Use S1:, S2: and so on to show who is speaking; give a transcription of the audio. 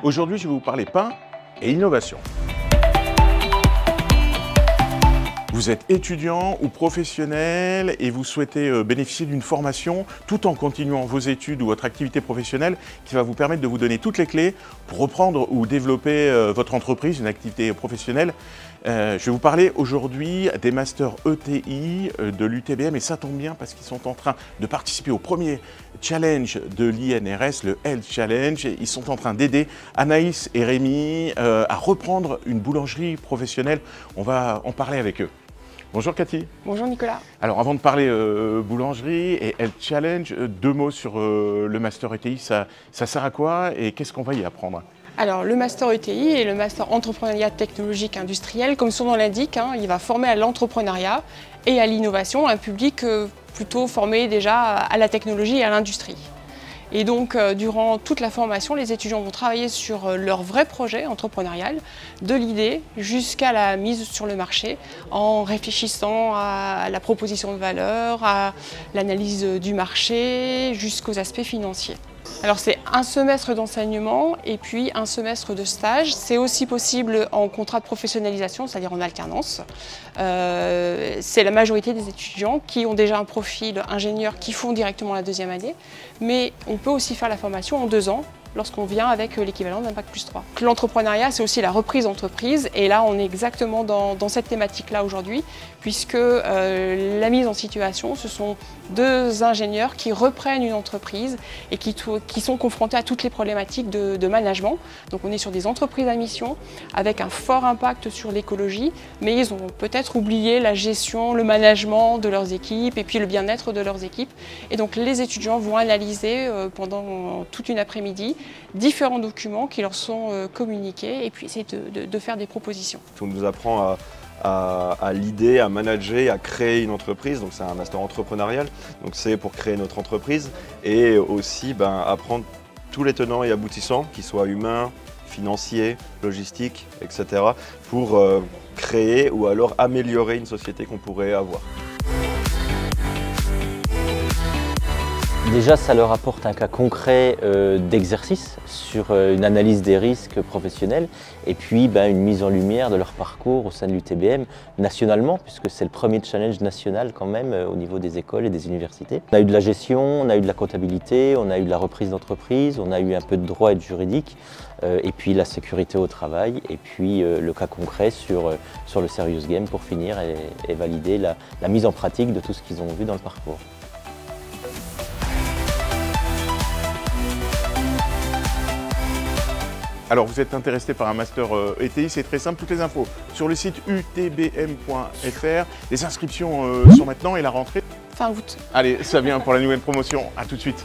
S1: Aujourd'hui, je vais vous parler pain et innovation. Vous êtes étudiant ou professionnel et vous souhaitez bénéficier d'une formation tout en continuant vos études ou votre activité professionnelle qui va vous permettre de vous donner toutes les clés pour reprendre ou développer votre entreprise, une activité professionnelle. Je vais vous parler aujourd'hui des masters ETI de l'UTBM et ça tombe bien parce qu'ils sont en train de participer au premier challenge de l'INRS, le Health Challenge. Ils sont en train d'aider Anaïs et Rémi à reprendre une boulangerie professionnelle. On va en parler avec eux. Bonjour Cathy.
S2: Bonjour Nicolas.
S1: Alors avant de parler boulangerie et Health Challenge, deux mots sur le Master ETI, ça sert à quoi et qu'est-ce qu'on va y apprendre?
S2: Alors le Master ETI et le Master Entrepreneuriat Technologique Industriel, comme son nom l'indique, il va former à l'entrepreneuriat et à l'innovation un public plutôt formé déjà à la technologie et à l'industrie. Et donc, durant toute la formation, les étudiants vont travailler sur leur vrai projet entrepreneurial, de l'idée jusqu'à la mise sur le marché, en réfléchissant à la proposition de valeur, à l'analyse du marché, jusqu'aux aspects financiers. Alors c'est un semestre d'enseignement et puis un semestre de stage. C'est aussi possible en contrat de professionnalisation, c'est-à-dire en alternance. C'est la majorité des étudiants qui ont déjà un profil ingénieur qui font directement la deuxième année. Mais on peut aussi faire la formation en 2 ans lorsqu'on vient avec l'équivalent d'un Bac+3. L'entrepreneuriat, c'est aussi la reprise d'entreprise et là on est exactement dans cette thématique-là aujourd'hui puisque la mise en situation, ce sont 2 ingénieurs qui reprennent une entreprise et qui sont confrontés à toutes les problématiques de management. Donc on est sur des entreprises à mission avec un fort impact sur l'écologie, mais ils ont peut-être oublié la gestion, le management de leurs équipes et puis le bien-être de leurs équipes. Et donc les étudiants vont analyser pendant toute une après-midi différents documents qui leur sont communiqués et puis essayer de faire des propositions.
S3: On nous apprend à l'idée, à manager, à créer une entreprise, donc c'est un master entrepreneurial, donc c'est pour créer notre entreprise et aussi apprendre tous les tenants et aboutissants, qu'ils soient humains, financiers, logistiques, etc. pour créer ou alors améliorer une société qu'on pourrait avoir.
S4: Déjà, ça leur apporte un cas concret d'exercice sur une analyse des risques professionnels et puis une mise en lumière de leur parcours au sein de l'UTBM nationalement, puisque c'est le premier challenge national quand même au niveau des écoles et des universités. On a eu de la gestion, on a eu de la comptabilité, on a eu de la reprise d'entreprise, on a eu un peu de droit et de juridique, et puis la sécurité au travail, et puis le cas concret sur le Serious Game pour finir et valider la mise en pratique de tout ce qu'ils ont vu dans le parcours.
S1: Alors vous êtes intéressé par un master ETI, c'est très simple, toutes les infos sur le site utbm.fr. Les inscriptions sont maintenant et la rentrée
S2: Fin août.
S1: Allez, ça vient pour la nouvelle promotion, à tout de suite.